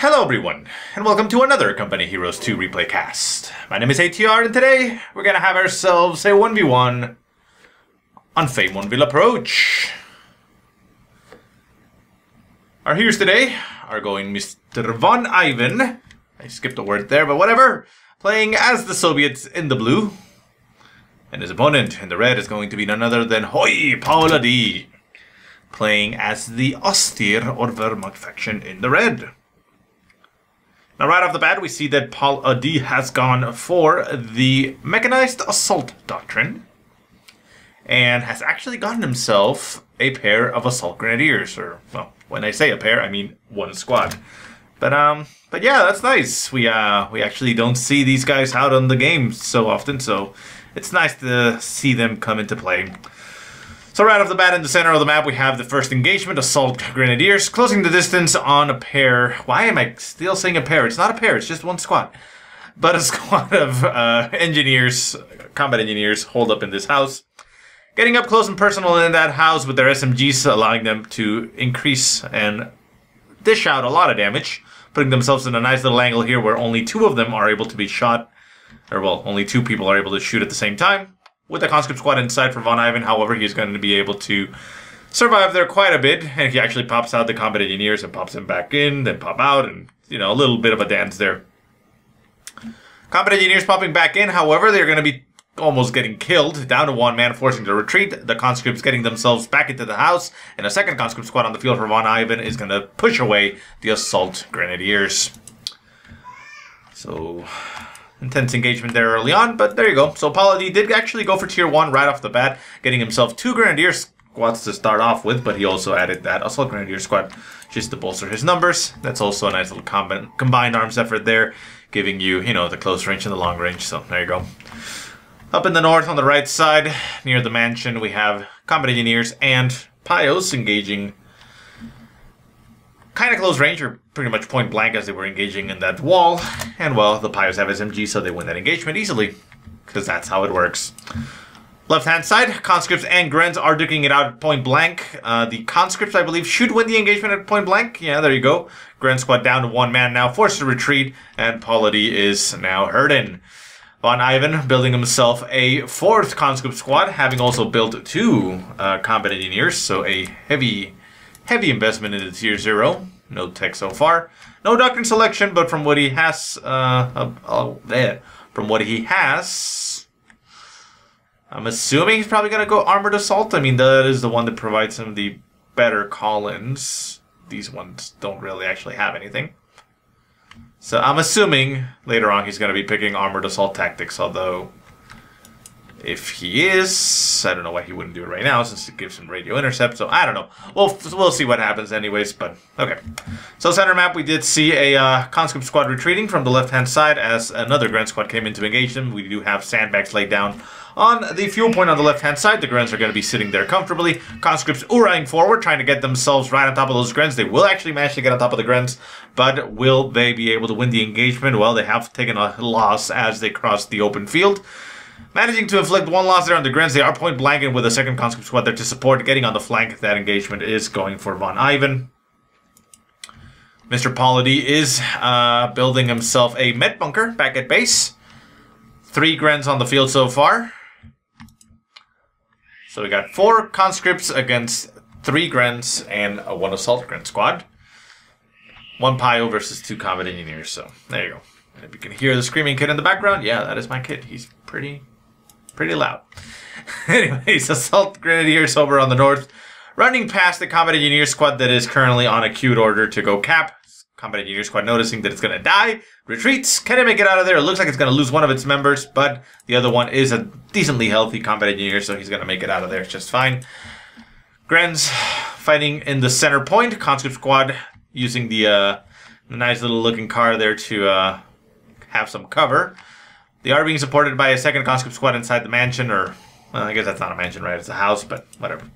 Hello everyone, and welcome to another Company Heroes 2 replay cast. My name is ATR, and today we're gonna have ourselves a 1v1 on Faymonville Approach. Our heroes today are going Mr. VonIvan. I skipped a word there, but whatever. Playing as the Soviets in the blue. And his opponent in the red is going to be none other than HOI-PauL.a.D. Playing as the austere or Wehrmacht faction in the red. Now, right off the bat, we see that PauL.a.D. has gone for the Mechanized Assault Doctrine and has actually gotten himself a pair of Assault Grenadiers, or, well, when I say a pair, I mean one squad. But yeah, that's nice. We actually don't see these guys out on the game so often, so it's nice to see them come into play. So right off the bat in the center of the map we have the first engagement, Assault Grenadiers, closing the distance on a pair. Why am I still saying a pair? It's not a pair, it's just one squad. But a squad of engineers, combat engineers, hold up in this house. Getting up close and personal in that house with their SMGs, allowing them to increase and dish out a lot of damage. Putting themselves in a nice little angle here where only two of them are able to be shot. Or well, only two people are able to shoot at the same time. With the conscript squad inside for VonIvan, however, he's going to be able to survive there quite a bit. And he actually pops out the combat engineers and pops them back in, then pop out, and, you know, a little bit of a dance there. Combat engineers popping back in, however, they're going to be almost getting killed. Down to one man, forcing the retreat. The conscripts getting themselves back into the house. And a second conscript squad on the field for VonIvan is going to push away the Assault Grenadiers. So intense engagement there early on, but there you go. So PauL.a.D. did actually go for tier 1 right off the bat, getting himself 2 Grenadier squads to start off with, but he also added that Assault Grenadier squad just to bolster his numbers. That's also a nice little combined arms effort there, giving you, you know, the close range and the long range, so there you go. Up in the north on the right side, near the mansion, we have combat engineers and Pios engaging kind of close range, or pretty much point blank as they were engaging in that wall. And well, the Pios have SMG, so they win that engagement easily, because that's how it works. Left-hand side, conscripts and Grens are duking it out at point blank. The conscripts, I believe, should win the engagement at point blank. Yeah, there you go. Gren squad down to one man now, forced to retreat, and PauL.a.D. is now hurting. VonIvan building himself a 4th conscript squad, having also built 2 combat engineers, so a heavy investment into tier 0. No tech so far. No Doctrine selection, but from what he has, I'm assuming he's probably going to go Armored Assault. I mean, that is the one that provides him the better call-ins. These ones don't really actually have anything. So I'm assuming later on he's going to be picking Armored Assault Tactics, although if he is, I don't know why he wouldn't do it right now since it gives him radio intercept, so I don't know. We'll see what happens anyways, but okay. So center map, we did see a conscript squad retreating from the left-hand side as another Gren squad came in to engage them. We do have sandbags laid down on the fuel point on the left-hand side. The Grens are going to be sitting there comfortably. Conscripts oohing forward, trying to get themselves right on top of those Grens. They will actually manage to get on top of the Grens, but will they be able to win the engagement? Well, they have taken a loss as they cross the open field. Managing to inflict 1 loss there on the Grens. They are point blanking with a second conscript squad there to support. Getting on the flank, that engagement is going for VonIvan. Mr. PauL.a.D. is building himself a med bunker back at base. 3 Grens on the field so far. So we got 4 conscripts against 3 Grens and a 1 assault Gren squad. 1 Pio versus 2 combat engineers. So there you go. And if you can hear the screaming kid in the background, yeah, that is my kid. He's pretty loud. Anyways, Assault Grenadiers over on the north, running past the combat engineer squad that is currently on a queued order to go cap. Combat engineer squad noticing that it's going to die, retreats. Can it make it out of there? It looks like it's going to lose one of its members, but the other one is a decently healthy combat engineer, so he's going to make it out of there just fine. Grens fighting in the center point. Conscript squad using the nice little looking car there to have some cover. They are being supported by a second conscript squad inside the mansion, or, well, I guess that's not a mansion, right? It's a house, but whatever.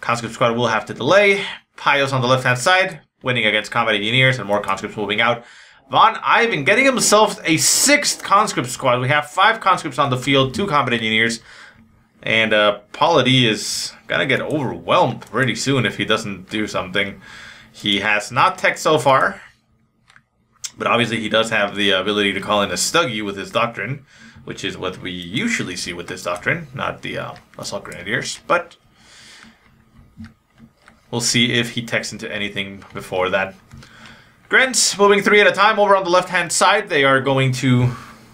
Conscript squad will have to delay. Pios on the left-hand side, winning against combat engineers, and more conscripts moving out. VonIvan getting himself a 6th conscript squad. We have 5 conscripts on the field, 2 combat engineers, and PauL.a.D. is gonna get overwhelmed pretty soon if he doesn't do something. He has not tech so far. But obviously he does have the ability to call in a Stuggy with his Doctrine, which is what we usually see with this Doctrine, not the Assault Grenadiers. But we'll see if he techs into anything before that. Grents moving 3 at a time over on the left-hand side. They are going to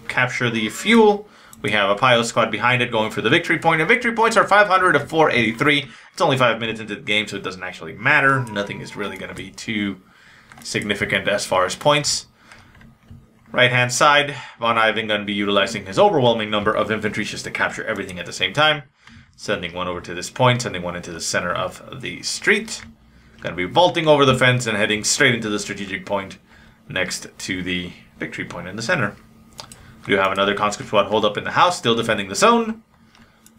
capture the fuel. We have a PauL squad behind it going for the victory point. And victory points are 500 to 483. It's only 5 minutes into the game, so it doesn't actually matter. Nothing is really going to be too significant as far as points. Right-hand side, VonIvan going to be utilizing his overwhelming number of infantry just to capture everything at the same time. Sending one over to this point, sending one into the center of the street. Going to be vaulting over the fence and heading straight into the strategic point next to the victory point in the center. We do have another conscript squad hold up in the house, still defending the zone.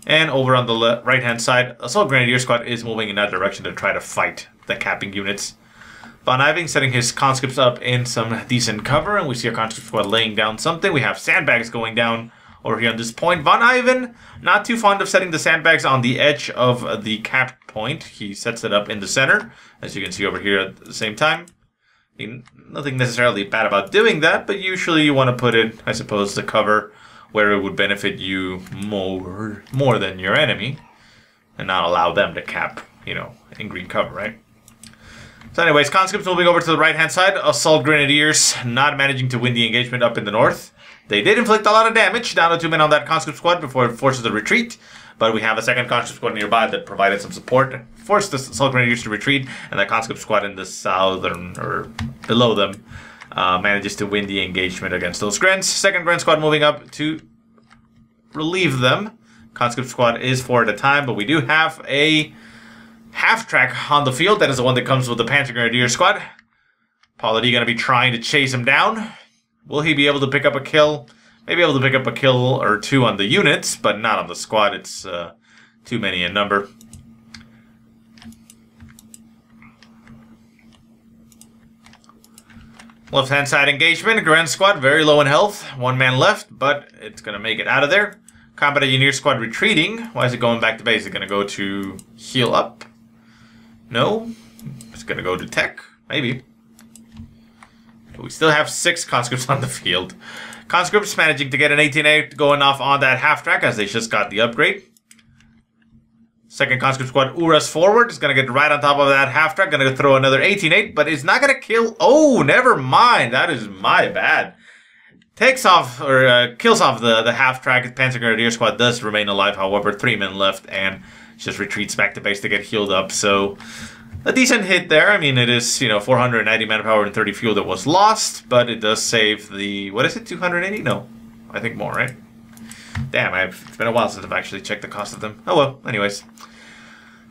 And over on the right-hand side, Assault Grenadier squad is moving in that direction to try to fight the capping units. VonIvan setting his conscripts up in some decent cover, and we see a conscript squad laying down something. We have sandbags going down over here on this point. VonIvan, not too fond of setting the sandbags on the edge of the cap point. He sets it up in the center, as you can see over here at the same time. I mean, nothing necessarily bad about doing that, but usually you want to put it, I suppose, to cover where it would benefit you more than your enemy, and not allow them to cap, you know, in green cover, right? So anyways, conscripts moving over to the right-hand side. Assault Grenadiers not managing to win the engagement up in the north. They did inflict a lot of damage, down to 2 men on that conscript squad before it forces a retreat. But we have a second conscript squad nearby that provided some support, forced the Assault Grenadiers to retreat, and the conscript squad in the southern, or below them, manages to win the engagement against those Grents. Second Grent squad moving up to relieve them. Conscript squad is 4 at a time, but we do have a half-track on the field. That is the one that comes with the Panzer Grenadier squad. PauL.a.D going to be trying to chase him down. Will he be able to pick up a kill? Maybe able to pick up a kill or 2 on the units, but not on the squad. It's too many in number. Left-hand side engagement. Grand squad very low in health. 1 man left, but it's going to make it out of there. Combat Engineer squad retreating. Why is it going back to base? Is it going to go to heal up? No. It's going to go to tech. Maybe. But we still have 6 conscripts on the field. Conscripts managing to get an 18-8 going off on that half-track as they just got the upgrade. Second conscript squad Uras forward is going to get right on top of that half-track. Going to throw another 18-8, but it's not going to kill. Oh, never mind. That is my bad. Takes off, or kills off the half-track. Panzer Grenadier squad does remain alive, however, 3 men left, and just retreats back to base to get healed up. So, a decent hit there. I mean, it is, you know, 490 manpower and 30 fuel that was lost, but it does save the, what is it, 280? No, I think more, right? Damn, it's been a while since I've actually checked the cost of them. Oh well, anyways.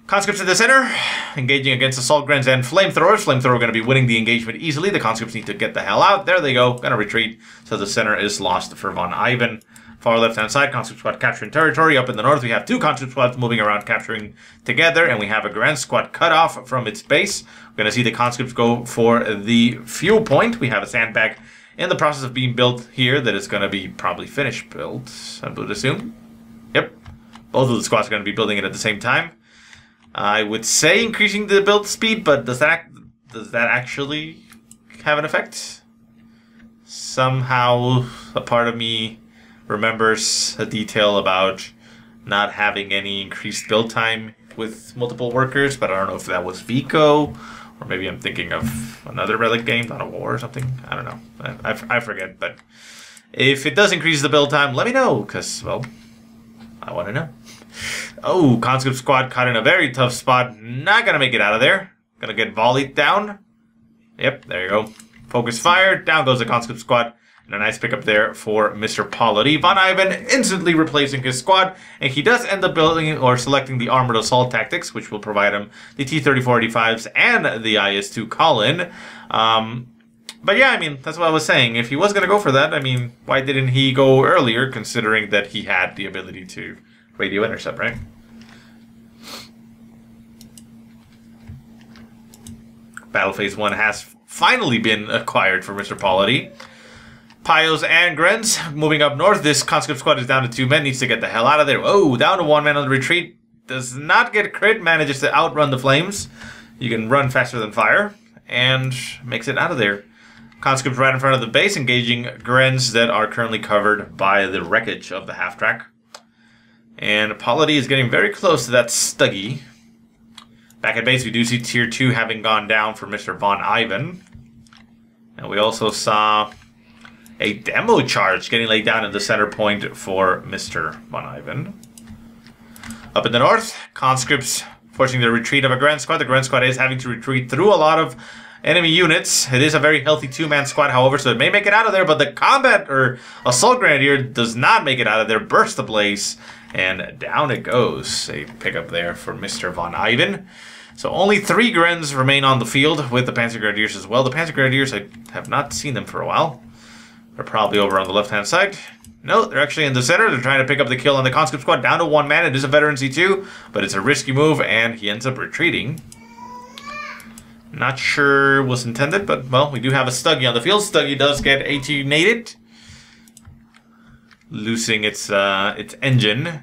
Conscripts in the center, engaging against Assault Grens and Flamethrowers. Flamethrower going to be winning the engagement easily. The conscripts need to get the hell out. There they go, going to retreat. So the center is lost for VonIvan. Far left-hand side, conscript squad capturing territory. Up in the north, we have 2 conscript squads moving around capturing together, and we have a Grand squad cut off from its base. We're going to see the conscripts go for the fuel point. We have a sandbag in the process of being built here that is going to be probably finished built, I would assume. Yep. Both of the squads are going to be building it at the same time. I would say increasing the build speed, but does that actually have an effect? Somehow a part of me remembers a detail about not having any increased build time with multiple workers, but I don't know if that was Vico, or maybe I'm thinking of another Relic game, not a war or something. I don't know. I forget, but if it does increase the build time, let me know, because, well, I want to know. Oh, conscript squad caught in a very tough spot. Not going to make it out of there. Going to get volleyed down. Yep, there you go. Focus fire. Down goes the conscript squad. And a nice pickup there for Mr. PauL.a.D. VonIvan instantly replacing his squad. And he does end up building or selecting the Armored Assault Tactics, which will provide him the T-34-85s and the IS-2 call-in. But yeah, I mean, that's what I was saying. If he was going to go for that, I mean, why didn't he go earlier, considering that he had the ability to radio intercept, right? Battle Phase 1 has finally been acquired for Mr. PauL.a.D. PauLs and Grens moving up north. This conscript squad is down to 2 men. Needs to get the hell out of there. Oh, down to 1 man on the retreat. Does not get crit. Manages to outrun the flames. You can run faster than fire. And makes it out of there. Conscripts right in front of the base, engaging Grens that are currently covered by the wreckage of the half-track. And Paul.A.D is getting very close to that Stuggy. Back at base, we do see Tier 2 having gone down for Mr. VonIvan. And we also saw a demo charge getting laid down in the center point for Mr. VonIvan. Up in the north, conscripts forcing the retreat of a Grand Squad. The Grand Squad is having to retreat through a lot of enemy units. It is a very healthy two-man squad, however, so it may make it out of there, but the combat or assault grenadier does not make it out of there. Burst ablaze, and down it goes. A pickup there for Mr. VonIvan. So only 3 Grens remain on the field with the Panzer Grenadiers as well. The Panzer Grenadiers, I have not seen them for a while. They're probably over on the left-hand side. No, they're actually in the center. They're trying to pick up the kill on the conscript squad. Down to 1 man. It is a veteran C2, but it's a risky move, and he ends up retreating. Not sure was intended, but, well, we do have a Stuggy on the field. Stuggy does get AT-nated, losing its engine,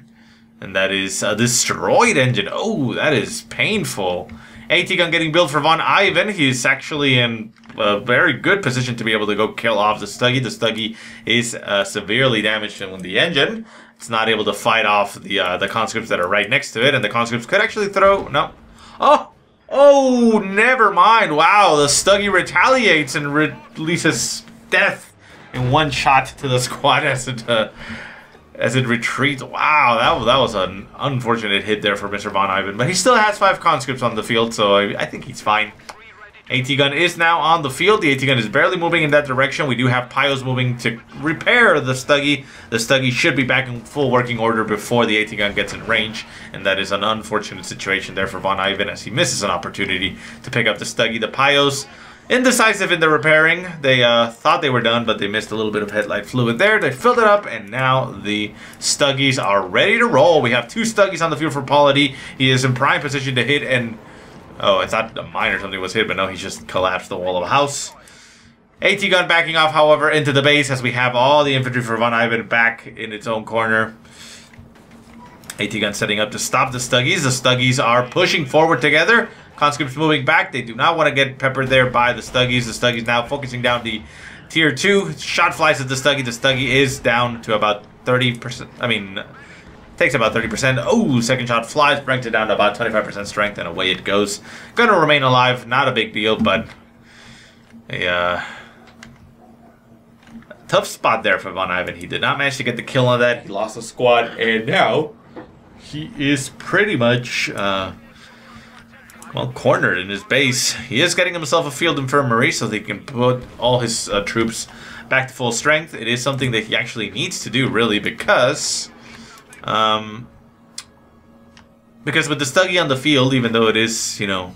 and that is a destroyed engine. Oh, that is painful. AT gun getting built for VonIvan. He's actually in a very good position to be able to go kill off the Stuggy. The Stuggy is severely damaged in the engine. It's not able to fight off the conscripts that are right next to it, and the conscripts could actually throw... No. Oh, never mind. Wow, the Stuggy retaliates and releases death in 1 shot to the squad as it retreats. Wow, that was an unfortunate hit there for Mr. VonIvan. But he still has 5 conscripts on the field, so I think he's fine. AT gun is now on the field. The AT gun is barely moving in that direction. We do have Pios moving to repair the Stuggy. The Stuggy should be back in full working order before the AT gun gets in range. And that is an unfortunate situation there for VonIvan as he misses an opportunity to pick up the Stuggy. The Pios, indecisive in the repairing. They thought they were done, but they missed a little bit of headlight fluid there. They filled it up, and now the Stuggies are ready to roll. We have 2 Stuggies on the field for Paul.A.D. He is in prime position to hit, and... oh, I thought a mine or something was hit, but no, he's just collapsed the wall of a house. AT gun backing off, however, into the base as we have all the infantry for VonIvan back in its own corner. AT gun setting up to stop the Stuggies. The Stuggies are pushing forward together. Conscripts moving back. They do not want to get peppered there by the Stuggies. The Stuggies now focusing down the Tier 2. Shot flies at the Stuggy. The Stuggy is down to about 30%. I mean... takes about 30%. Oh, second shot flies, brings it down to about 25% strength, and away it goes. Gonna remain alive, not a big deal, but a tough spot there for VonIvan. He did not manage to get the kill on that. He lost the squad, and now he is pretty much, well, cornered in his base. He is getting himself a field infirmary so that he can put all his troops back to full strength. It is something that he actually needs to do, really, because with the Stuggy on the field, even though it is, you know,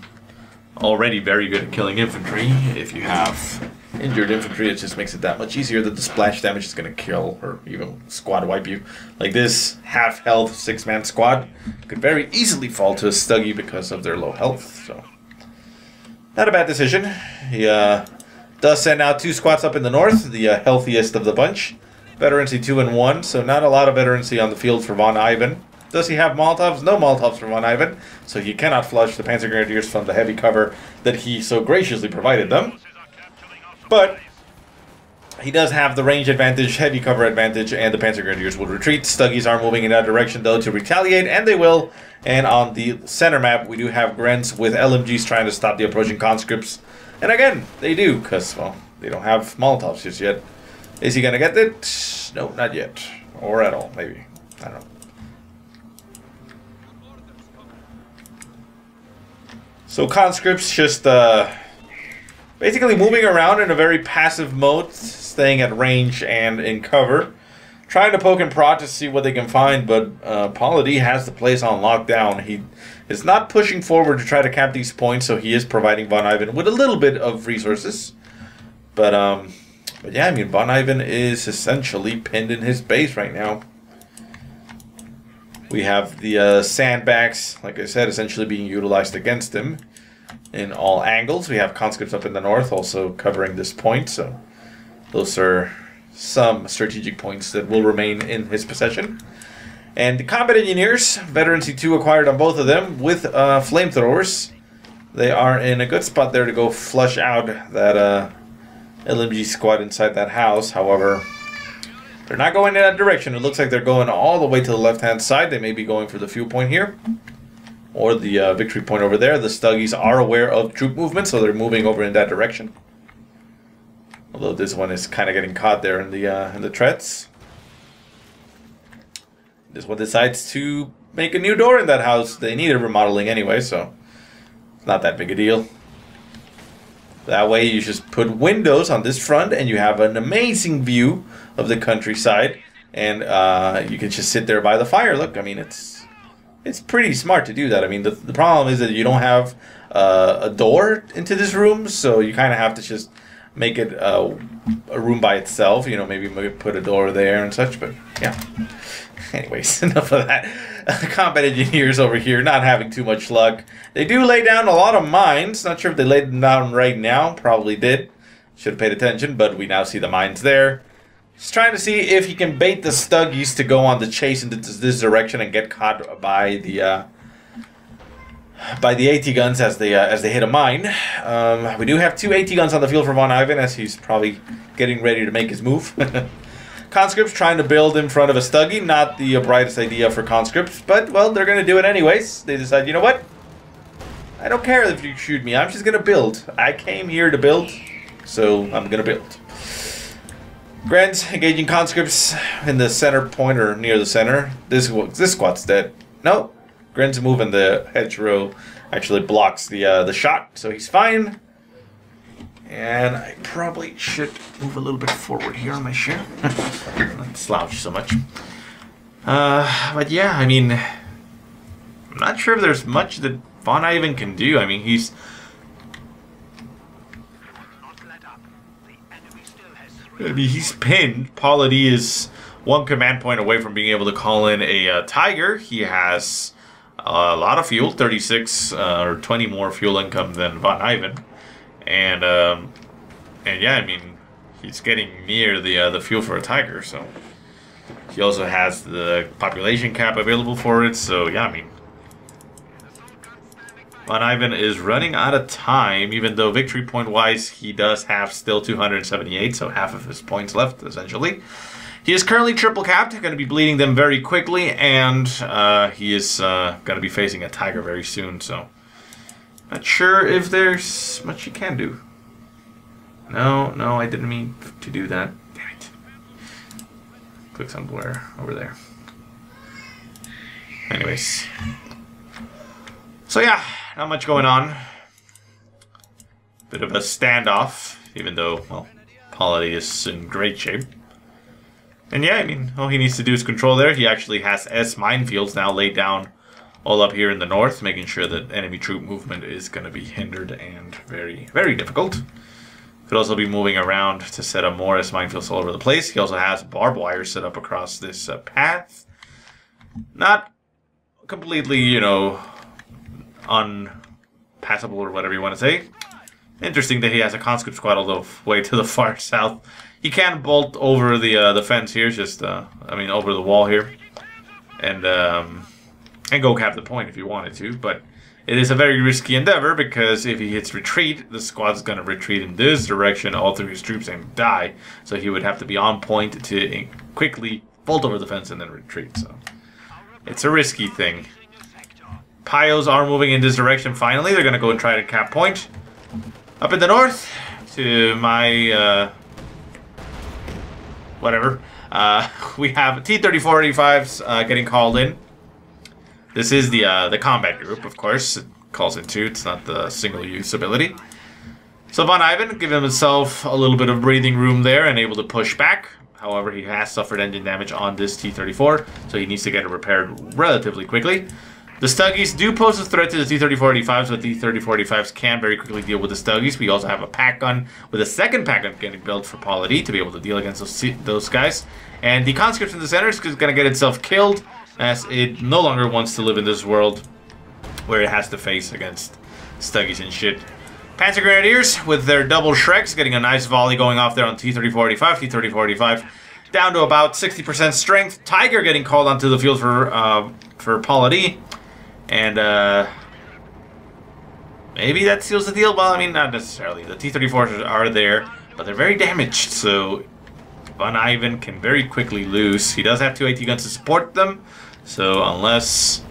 already very good at killing infantry, if you have injured infantry, it just makes it that much easier that the splash damage is going to kill or even squad wipe you. Like this half-health 6-man squad could very easily fall to a Stuggy because of their low health. So, not a bad decision. He does send out 2 squads up in the north, the healthiest of the bunch. Veterancy 2 and 1, so not a lot of veterancy on the field for VonIvan. Does he have Molotovs? No Molotovs for VonIvan, so he cannot flush the Panzer Grenadiers from the heavy cover that he so graciously provided them. But he does have the range advantage, heavy cover advantage, and the Panzer Grenadiers will retreat. Stuggies are moving in that direction, though, to retaliate, and they will. And on the center map, we do have Grens with LMGs trying to stop the approaching conscripts. And again, they do, because, well, they don't have Molotovs just yet. Is he going to get it? No, not yet. Or at all, maybe. I don't know. So conscripts just basically moving around in a very passive mode, staying at range and in cover. Trying to poke and prod to see what they can find, but Paul.A.D has the place on lockdown. He is not pushing forward to try to cap these points, so he is providing VonIvan with a little bit of resources. But yeah, I mean, VonIvan is essentially pinned in his base right now. We have the sandbags, like I said, essentially being utilized against him in all angles. We have conscripts up in the north also covering this point, so those are some strategic points that will remain in his possession. And the combat engineers, veterancy 2 acquired on both of them with flamethrowers. They are in a good spot there to go flush out that LMG squad inside that house. However, they're not going in that direction. It looks like they're going all the way to the left-hand side. They may be going for the fuel point here, or the victory point over there. The Stuggies are aware of troop movement, so they're moving over in that direction. Although this one is kind of getting caught there in the treads. This one decides to make a new door in that house. They needed remodeling anyway, so it's not that big a deal. That way you just put windows on this front and you have an amazing view of the countryside. And you can just sit there by the fire. Look, I mean, it's pretty smart to do that. I mean, the problem is that you don't have a door into this room, so you kind of have to just make it a room by itself. You know, maybe put a door there and such, but yeah. Anyways, enough of that. Combat engineers over here not having too much luck. They do lay down a lot of mines. Not sure if they laid them down right now. Probably did. Should have paid attention, but we now see the mines there. Just trying to see if he can bait the Stuggies to go on the chase into this direction and get caught by the AT guns as they hit a mine. We do have 2 AT guns on the field for VonIvan as he's probably getting ready to make his move. Conscripts trying to build in front of a Stuggy, not the brightest idea for conscripts, but well, they're going to do it anyways. They decide, you know what? I don't care if you shoot me. I'm just going to build. I came here to build, so I'm going to build. Grants engaging conscripts in the center point or near the center. This squad's dead. No, Grant's move in the hedgerow actually blocks the shot, so he's fine. And I probably should move a little bit forward here on my share. Not slouch so much. But yeah, I mean, I'm not sure if there's much that VonIvan can do. I mean, he's pinned. PauL.a.D is 1 command point away from being able to call in a Tiger. He has a lot of fuel, 36 or 20 more fuel income than VonIvan. And yeah, I mean, he's getting near the fuel for a Tiger, so he also has the population cap available for it. So yeah, I mean, VonIvan is running out of time, even though victory point wise he does have still 278, so half of his points left essentially. He is currently triple capped, going to be bleeding them very quickly, and he is going to be facing a Tiger very soon, so not sure if there's much you can do. No, I didn't mean to do that. Damn it. Click somewhere over there. Anyways. So yeah, not much going on. Bit of a standoff, even though, well, PauL.a.D is in great shape. And yeah, I mean, all he needs to do is control there. He actually has S minefields now laid down all up here in the north, making sure that enemy troop movement is going to be hindered and very, very difficult. Could also be moving around to set up more S minefields all over the place. He also has barbed wire set up across this path. Not completely, you know, unpassable or whatever you want to say. Interesting that he has a conscript squad all the way to the far south. He can bolt over the fence here, just I mean over the wall here, and go cap the point if he wanted to. But it is a very risky endeavor because if he hits retreat, the squad's going to retreat in this direction, all through his troops, and die. So he would have to be on point to quickly bolt over the fence and then retreat. So it's a risky thing. Pios are moving in this direction finally. They're going to go and try to cap point. Up in the north, to my, whatever, we have T-3485s getting called in. This is the combat group, of course. It calls in 2. It's not the single-use ability. So VonIvan giving himself a little bit of breathing room there and able to push back. However, he has suffered engine damage on this T-34, so he needs to get it repaired relatively quickly. The Stuggies do pose a threat to the T-3485s, but the T-3485s can very quickly deal with the Stuggies. We also have a pack gun with a second pack gun getting built for PauL.a.D to be able to deal against those guys. And the conscript in the center is going to get itself killed, as it no longer wants to live in this world where it has to face against Stuggies and shit. Panzer Grenadiers with their double Shreks getting a nice volley going off there on T-3485. T-3485 down to about 60% strength. Tiger getting called onto the field for PauL.a.D. And maybe that seals the deal. Well, I mean, not necessarily. The T-34s are there but they're very damaged, so VonIvan can very quickly lose. He does have 2 AT guns to support them, so unless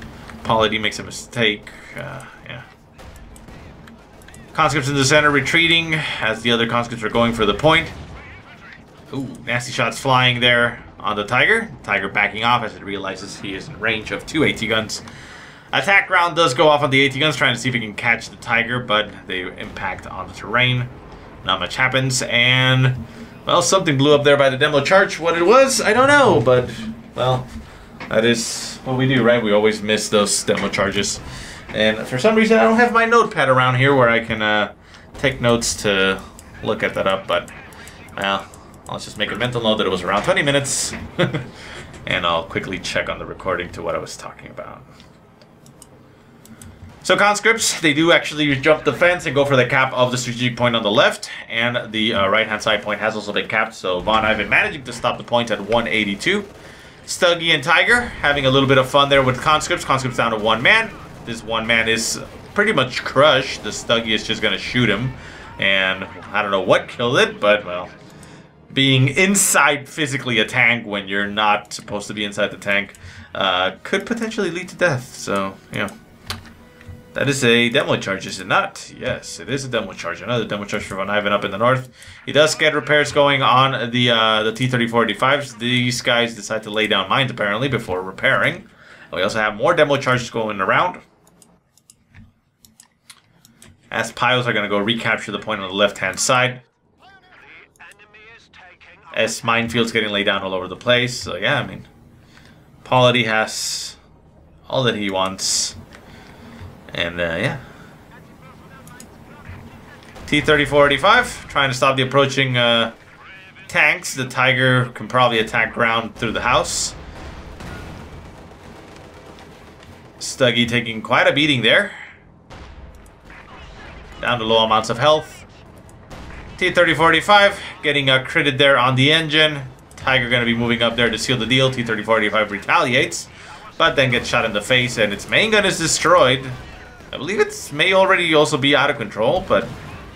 PauL.A.D makes a mistake, yeah. Conscripts in the center retreating as the other conscripts are going for the point. Ooh, nasty shots flying there on the Tiger. Tiger backing off as it realizes he is in range of 2 AT guns. Attack round does go off on the AT guns, trying to see if he can catch the Tiger, but they impact on the terrain. Not much happens, and, well, something blew up there by the demo charge. What it was, I don't know, but, well, that is what we do, right? We always miss those demo charges. And for some reason, I don't have my notepad around here where I can take notes to look at that up, but, well, I'll just make a mental note that it was around 20 minutes, and I'll quickly check on the recording to what I was talking about. So conscripts, they do actually jump the fence and go for the cap of the strategic point on the left, and the right-hand side point has also been capped, so VonIvan managing to stop the points at 182. Stuggy and Tiger having a little bit of fun there with conscripts. Conscripts down to 1 man. This 1 man is pretty much crushed. The Stuggy is just going to shoot him, and I don't know what killed it, but, well, being inside physically a tank when you're not supposed to be inside the tank could potentially lead to death, so, yeah. That is a demo charge, is it not? Yes, it is a demo charge. Another demo charge for VonIvan up in the north. He does get repairs going on the T-34-85s. These guys decide to lay down mines, apparently, before repairing. We also have more demo charges going around. As piles are going to go recapture the point on the left-hand side. As minefields getting laid down all over the place. So, yeah, I mean, PauL.A.D has all that he wants. And, yeah. T-34-85, trying to stop the approaching tanks. The Tiger can probably attack ground through the house. Stuggy taking quite a beating there. Down to low amounts of health. T-34-85 getting critted there on the engine. Tiger going to be moving up there to seal the deal. T-34-85 retaliates, but then gets shot in the face, and its main gun is destroyed. I believe it may already also be out of control, but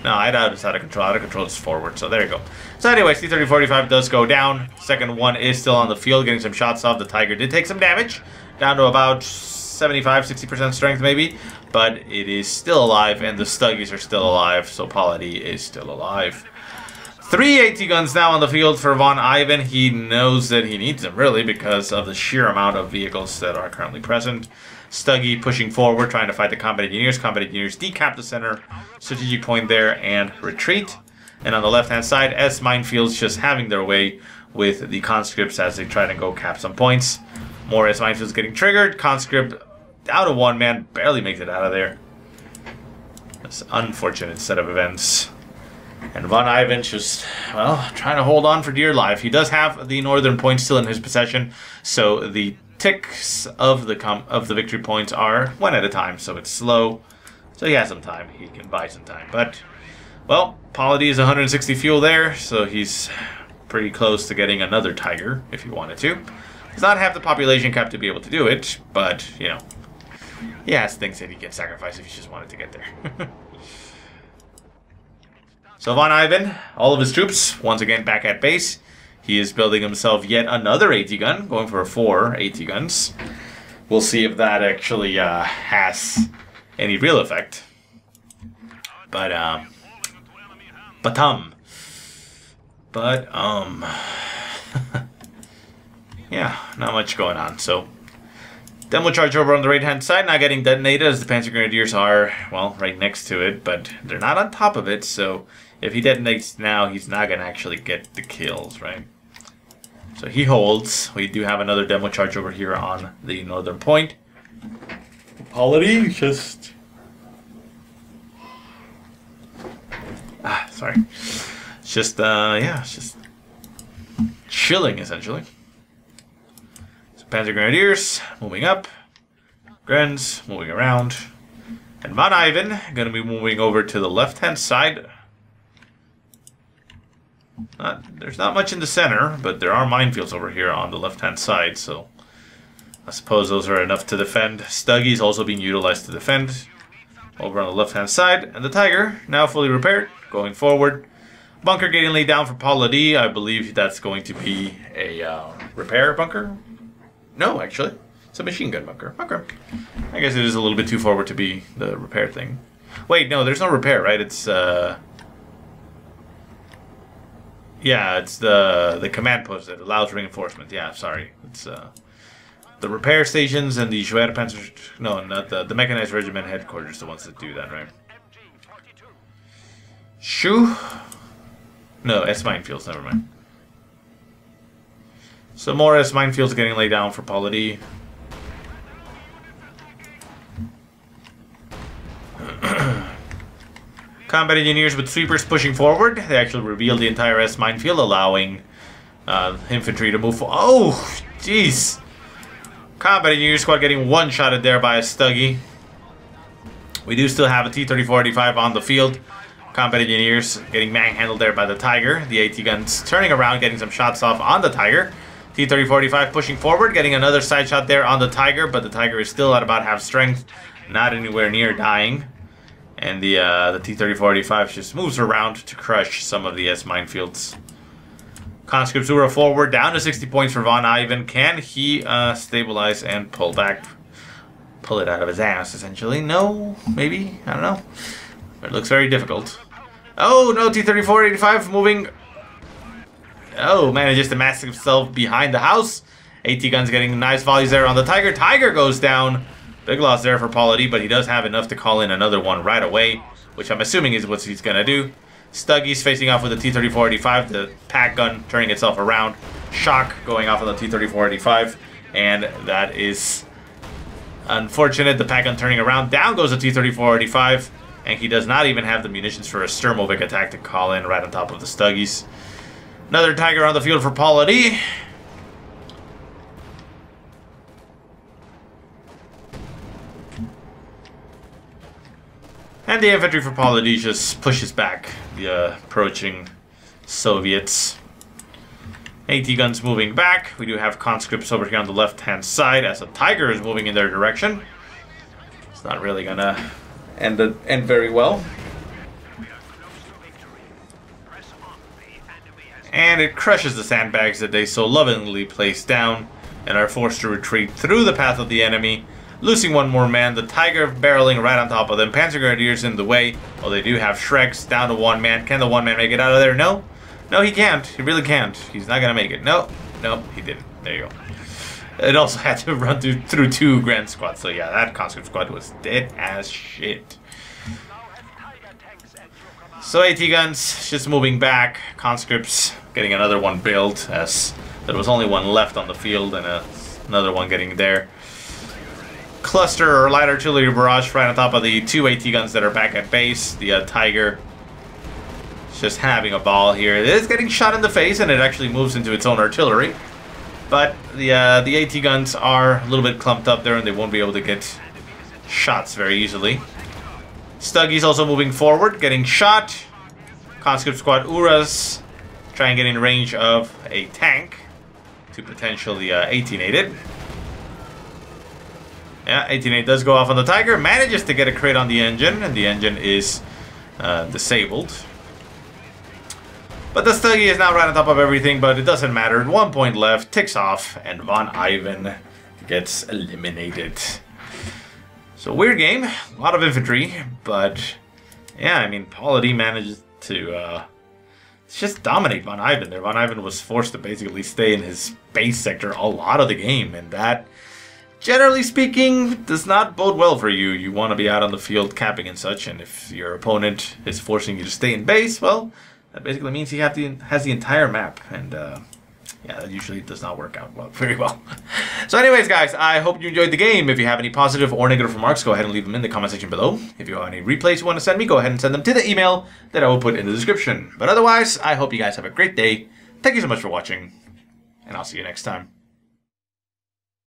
no, I doubt it's out of control. Out of control is forward, so there you go. So anyways, T-30-45 does go down. Second one is still on the field, getting some shots off. The Tiger did take some damage, down to about 75-60% strength maybe, but it is still alive, and the Stuggies are still alive, so PauL.A.D is still alive. 3 AT guns now on the field for VonIvan. He knows that he needs them, really, because of the sheer amount of vehicles that are currently present. Stuggy pushing forward, trying to fight the combat engineers. Combat engineers decap the center strategic point there and retreat. And on the left-hand side, S minefields just having their way with the conscripts as they try to go cap some points. More S minefields getting triggered. Conscript out of 1 man, barely makes it out of there. That's an unfortunate set of events. And VonIvan just, well, trying to hold on for dear life. He does have the northern point still in his possession, so the ticks of the victory points are 1 at a time, so it's slow. So he has some time. He can buy some time. But, well, PauL.A.D is 160 fuel there, so he's pretty close to getting another Tiger if he wanted to. Does not have the population cap to be able to do it, but, you know, he has things that he can sacrifice if he just wanted to get there. So VonIvan, all of his troops, once again back at base. He is building himself yet another AT gun, going for 4 AT guns. We'll see if that actually has any real effect. But, yeah, not much going on. So, demo charge over on the right-hand side, not getting detonated as the Panzer Grenadiers are, well, right next to it, but they're not on top of it, so if he detonates now, he's not going to actually get the kills, right? So he holds. We do have another demo charge over here on the northern point. PauL.A.D just... sorry. It's just, yeah, it's just chilling, essentially. So Panzer Grenadiers moving up. Grens moving around. And VonIvan going to be moving over to the left-hand side. There's not much in the center, but there are minefields over here on the left-hand side, so I suppose those are enough to defend. Stuggy's also being utilized to defend over on the left-hand side. And the Tiger, now fully repaired, going forward. Bunker getting laid down for Paul.a.D. I believe that's going to be a repair bunker. No, actually. It's a machine gun bunker. Okay. I guess it is a little bit too forward to be the repair thing. Wait, no, there's no repair, right? It's, yeah, it's the command post that allows reinforcement. Yeah, sorry. It's, the repair stations and the Schwerpanzer... No, not the Mechanized Regiment headquarters, the ones that do that, right? Shoo? No, S minefields, never mind. Some more S minefields getting laid down for Paul.a.D. Combat engineers with sweepers pushing forward. They actually revealed the entire S minefield, allowing infantry to move forward. Oh, jeez. Combat engineer squad getting one-shotted there by a Stuggy. We do still have a T-34-85 on the field. Combat engineers getting manhandled there by the Tiger. The AT guns turning around, getting some shots off on the Tiger. T-34-85 pushing forward, getting another side shot there on the Tiger, but the Tiger is still at about half strength, not anywhere near dying. And the T-34-85 just moves around to crush some of the S minefields. Conscripts Ura forward, down to 60 points for VonIvan. Can he stabilize and pull back? Pull it out of his ass, essentially. No, maybe? I don't know. It looks very difficult. Oh, no, T-34-85 moving. Oh, manages to mask himself behind the house. AT guns getting nice volleys there on the Tiger. Tiger goes down. Big loss there for Paul.a.D, but he does have enough to call in another one right away, which I'm assuming is what he's going to do. Stuggy's facing off with the T-34-85, the pack gun turning itself around. Shock going off on the T-34-85, and that is unfortunate. The pack gun turning around. Down goes the T-34-85, and he does not even have the munitions for a Sturmovik attack to call in right on top of the Stuggies. Another Tiger on the field for Paul.a.D. And the infantry for Paul.a.D just pushes back the approaching Soviets. AT guns moving back. We do have conscripts over here on the left-hand side as a Tiger is moving in their direction. It's not really gonna end very well. And it crushes the sandbags that they so lovingly placed down and are forced to retreat through the path of the enemy. Losing one more man, the Tiger barreling right on top of them. Panzer Grenadiers in the way. Oh, they do have Shreks down to one man. Can the one man make it out of there? No. No, he can't. He really can't. He's not going to make it. No. No, he didn't. There you go. It also had to run through two Grand Squads. So yeah, that conscript squad was dead as shit. So AT guns just moving back. Conscripts getting another one built as there was only one left on the field and another one getting there. Cluster or light artillery barrage right on top of the two AT guns that are back at base. The Tiger is just having a ball here. It is getting shot in the face and it actually moves into its own artillery. But the AT guns are a little bit clumped up there and they won't be able to get shots very easily. Stuggy's also moving forward, getting shot. Conscript Squad Uras try and get in range of a tank to potentially 18-8 it. Yeah, 18-8 does go off on the Tiger, manages to get a crit on the engine, and the engine is disabled. But the Stuggy is now right on top of everything, but it doesn't matter. 1 point left, ticks off, and VonIvan gets eliminated. So, weird game, a lot of infantry, but yeah, I mean, Paul.a.D managed to just dominate VonIvan there. VonIvan was forced to basically stay in his base sector a lot of the game, and that, generally speaking, does not bode well for you. You want to be out on the field capping and such, and if your opponent is forcing you to stay in base, well, that basically means he has the entire map, and yeah, that usually does not work out very well. So anyways, guys, I hope you enjoyed the game. If you have any positive or negative remarks, go ahead and leave them in the comment section below. If you have any replays you want to send me, go ahead and send them to the email that I will put in the description. But otherwise, I hope you guys have a great day. Thank you so much for watching, and I'll see you next time.